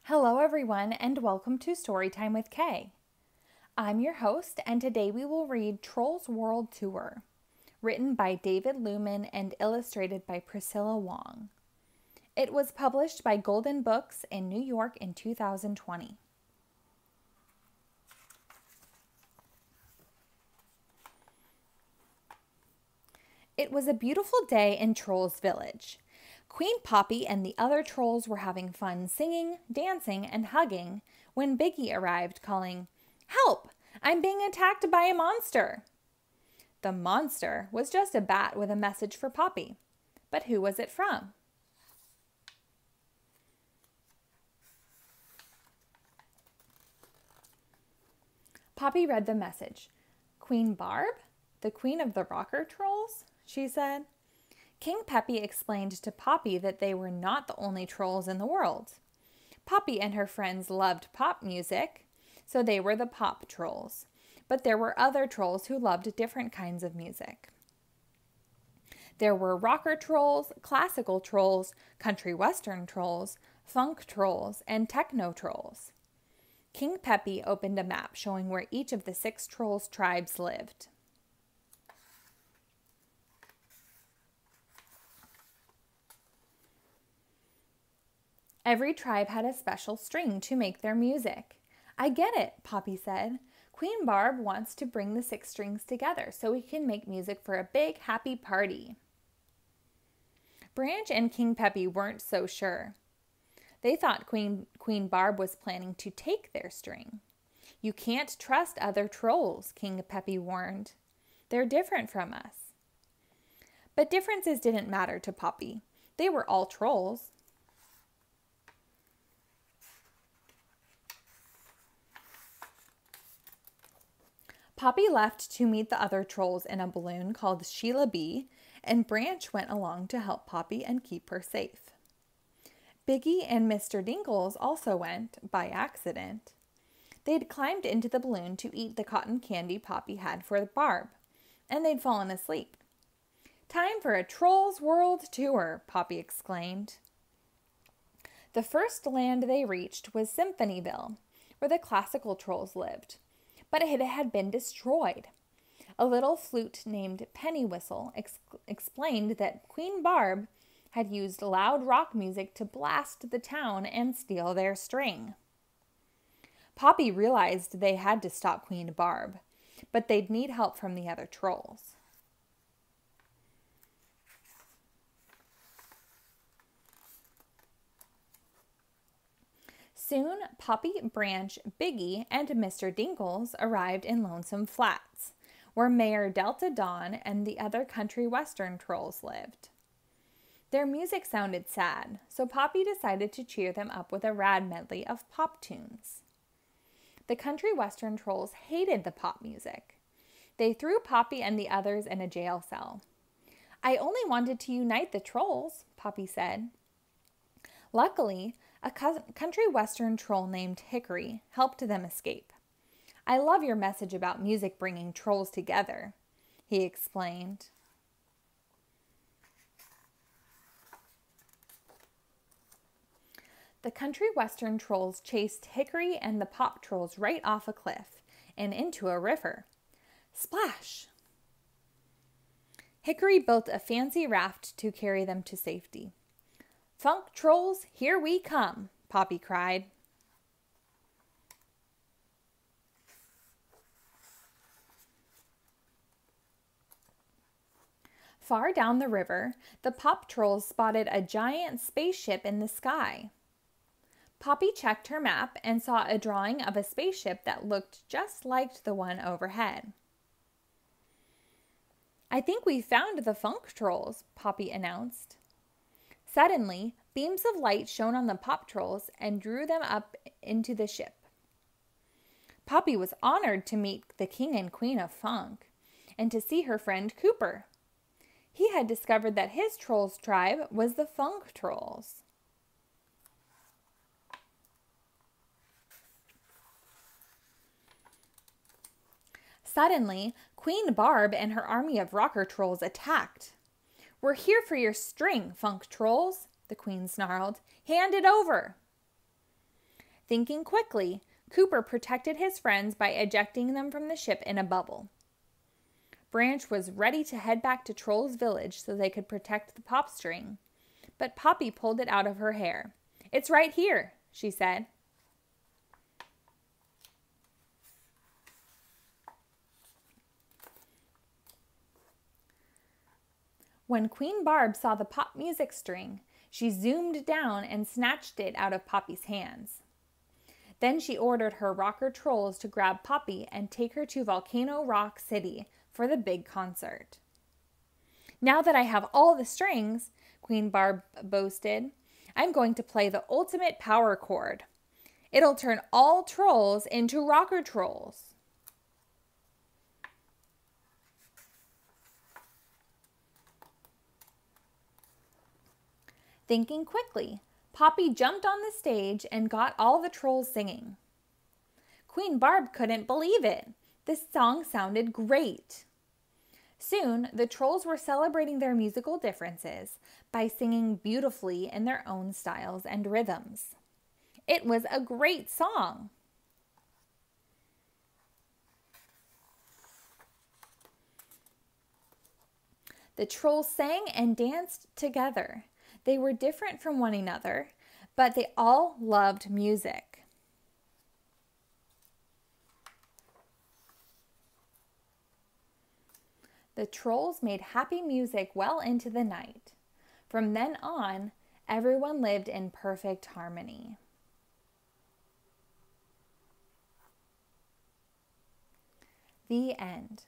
Hello everyone and welcome to Storytime with Kay. I'm your host and today we will read Trolls World Tour, written by David Lewman and illustrated by Priscilla Wong. It was published by Golden Books in New York in 2020. It was a beautiful day in Trolls Village. Queen Poppy and the other trolls were having fun singing, dancing, and hugging when Biggie arrived calling, "Help! I'm being attacked by a monster!" The monster was just a bat with a message for Poppy. But who was it from? Poppy read the message. "Queen Barb? The queen of the rocker trolls?" she said. King Peppy explained to Poppy that they were not the only trolls in the world. Poppy and her friends loved pop music, so they were the pop trolls. But there were other trolls who loved different kinds of music. There were rocker trolls, classical trolls, country western trolls, funk trolls, and techno trolls. King Peppy opened a map showing where each of the 6 trolls' tribes lived. Every tribe had a special string to make their music. "I get it," Poppy said. "Queen Barb wants to bring the 6 strings together so we can make music for a big, happy party." Branch and King Peppy weren't so sure. They thought Queen Barb was planning to take their string. "You can't trust other trolls," King Peppy warned. "They're different from us." But differences didn't matter to Poppy. They were all trolls. Poppy left to meet the other trolls in a balloon called Sheila B, and Branch went along to help Poppy and keep her safe. Biggie and Mr. Dinkles also went, by accident. They'd climbed into the balloon to eat the cotton candy Poppy had for Barb, and they'd fallen asleep. "Time for a Trolls World Tour," Poppy exclaimed. The first land they reached was Symphonyville, where the classical trolls lived. But it had been destroyed. A little flute named Pennywhistle explained that Queen Barb had used loud rock music to blast the town and steal their string. Poppy realized they had to stop Queen Barb, but they'd need help from the other trolls. Soon, Poppy, Branch, Biggie, and Mr. Dinkles arrived in Lonesome Flats, where Mayor Delta Dawn and the other country western trolls lived. Their music sounded sad, so Poppy decided to cheer them up with a rad medley of pop tunes. The country western trolls hated the pop music. They threw Poppy and the others in a jail cell. "I only wanted to unite the trolls," Poppy said. Luckily, a country western troll named Hickory helped them escape. "I love your message about music bringing trolls together," he explained. The country western trolls chased Hickory and the pop trolls right off a cliff and into a river. Splash! Hickory built a fancy raft to carry them to safety. "Funk trolls, here we come," Poppy cried. Far down the river, the pop trolls spotted a giant spaceship in the sky. Poppy checked her map and saw a drawing of a spaceship that looked just like the one overhead. "I think we found the funk trolls," Poppy announced. Suddenly, beams of light shone on the pop trolls and drew them up into the ship. Poppy was honored to meet the king and queen of funk and to see her friend Cooper. He had discovered that his trolls tribe was the funk trolls. Suddenly, Queen Barb and her army of rocker trolls attacked. "We're here for your string, funk trolls," the queen snarled. "Hand it over." Thinking quickly, Cooper protected his friends by ejecting them from the ship in a bubble. Branch was ready to head back to Troll's village so they could protect the pop string, but Poppy pulled it out of her hair. "It's right here," she said. When Queen Barb saw the pop music string, she zoomed down and snatched it out of Poppy's hands. Then she ordered her rocker trolls to grab Poppy and take her to Volcano Rock City for the big concert. "Now that I have all the strings," Queen Barb boasted, "I'm going to play the ultimate power chord. It'll turn all trolls into rocker trolls." Thinking quickly, Poppy jumped on the stage and got all the trolls singing. Queen Barb couldn't believe it. The song sounded great. Soon, the trolls were celebrating their musical differences by singing beautifully in their own styles and rhythms. It was a great song. The trolls sang and danced together. They were different from one another, but they all loved music. The trolls made happy music well into the night. From then on, everyone lived in perfect harmony. The end.